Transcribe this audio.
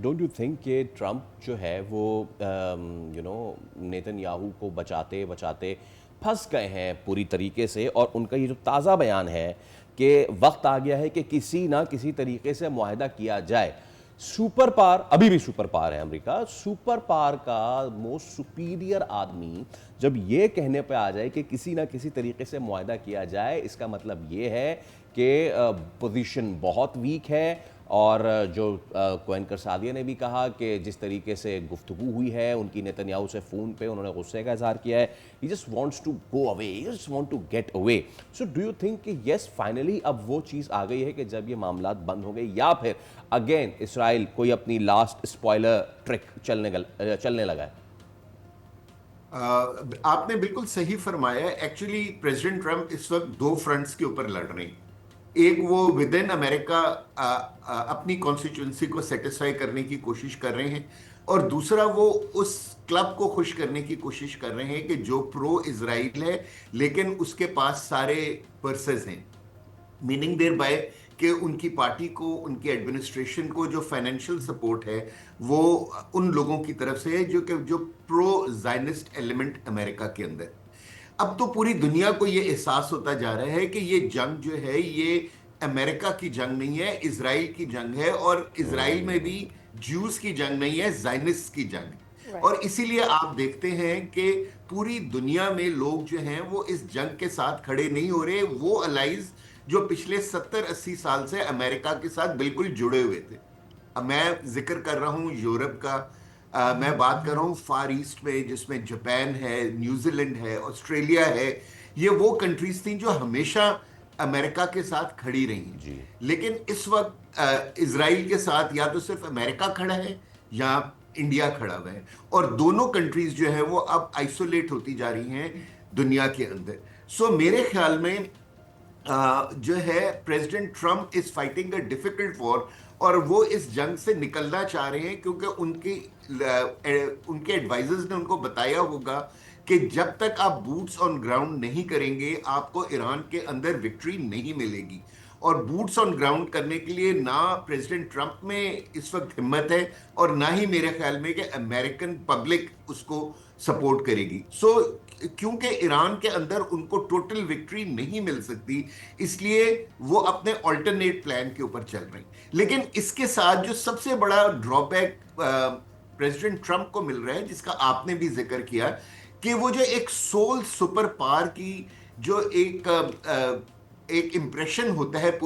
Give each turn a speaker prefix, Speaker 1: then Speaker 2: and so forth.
Speaker 1: Don't you think कि Trump जो है वो नेतन्याहू को बचाते बचाते फंस गए हैं पूरी तरीके से, और उनका ये जो ताज़ा बयान है कि वक्त आ गया है कि किसी ना किसी तरीके से मुआहदा किया जाए। सुपर पावर, अभी भी सुपर पावर है अमेरिका, सुपर पावर का मोस्ट सुपीरियर आदमी जब ये कहने पे आ जाए कि किसी ना किसी तरीके से मुआहदा किया जाए, इसका मतलब ये है कि पोजीशन बहुत वीक है। और जो कोहेन करसादिया ने भी कहा कि जिस तरीके से गुफ्तगू हुई है उनकी नेतन्याहू से फ़ोन पे, उन्होंने गुस्से का इजहार किया है। He just wants to go away, he just want to get away. So do you think कि यस फाइनली अब वो चीज़ आ गई है कि जब ये मामला बंद हो गए, या फिर अगेन इसराइल कोई अपनी लास्ट स्पॉइलर ट्रिक चलने लगा है?
Speaker 2: आपने बिल्कुल सही फरमाया। एक्चुअली प्रेसिडेंट ट्रंप इस वक्त दो फ्रंट्स के ऊपर लड़ रहे हैं। एक वो विद इन अमेरिका अपनी कॉन्स्टिट्यूंसी को सेटिस्फाई करने की कोशिश कर रहे हैं, और दूसरा वो उस क्लब को खुश करने की कोशिश कर रहे हैं कि जो प्रो इजराइल है लेकिन उसके पास सारे पर्सेस हैं। मीनिंग देयर बाय कि उनकी पार्टी को, उनकी एडमिनिस्ट्रेशन को जो फाइनेंशियल सपोर्ट है वो उन लोगों की तरफ से है जो प्रो जायनिस्ट एलिमेंट अमेरिका के अंदर। अब तो पूरी दुनिया को ये एहसास होता जा रहा है कि ये जंग जो है ये अमेरिका की जंग नहीं है, इजराइल की जंग है। और इजराइल में भी ज्यूज की जंग नहीं है, जायनिस्ट की जंग है। और इसीलिए आप देखते हैं कि पूरी दुनिया में लोग जो हैं वो इस जंग के साथ खड़े नहीं हो रहे। वो अलाइज जो पिछले 70-80 साल से अमेरिका के साथ बिल्कुल जुड़े हुए थे। अब मैं जिक्र कर रहा हूं यूरोप का, मैं बात कर रहा हूँ फार ईस्ट में, जिसमें जापान है, न्यूजीलैंड है, ऑस्ट्रेलिया है। ये वो कंट्रीज थी जो हमेशा अमेरिका के साथ खड़ी रही।
Speaker 1: जी।
Speaker 2: लेकिन इस वक्त इजराइल के साथ या तो सिर्फ अमेरिका खड़ा है या इंडिया खड़ा हुआ है, और दोनों कंट्रीज जो है वो अब आइसोलेट होती जा रही हैं दुनिया के अंदर। सो मेरे ख्याल में जो है president Trump is fighting a difficult war, और वो इस जंग से निकलना चाह रहे हैं क्योंकि उनके एडवाइजर्स ने उनको बताया होगा कि जब तक आप बूट्स ऑन ग्राउंड नहीं करेंगे आपको ईरान के अंदर विक्ट्री नहीं मिलेगी। और बूट्स ऑन ग्राउंड करने के लिए ना प्रेसिडेंट ट्रंप में इस वक्त हिम्मत है, और ना ही मेरे ख्याल में कि अमेरिकन पब्लिक उसको सपोर्ट करेगी। क्योंकि ईरान के अंदर उनको टोटल विक्ट्री नहीं मिल सकती, इसलिए वो अपने ऑल्टरनेट प्लान के ऊपर चल रहे हैं। लेकिन इसके साथ जो सबसे बड़ा ड्रॉबैक प्रेसिडेंट ट्रंप को मिल रहा है, जिसका आपने भी जिक्र किया, कि वो जो एक सोल सुपर पावर की जो एक इंप्रेशन होता है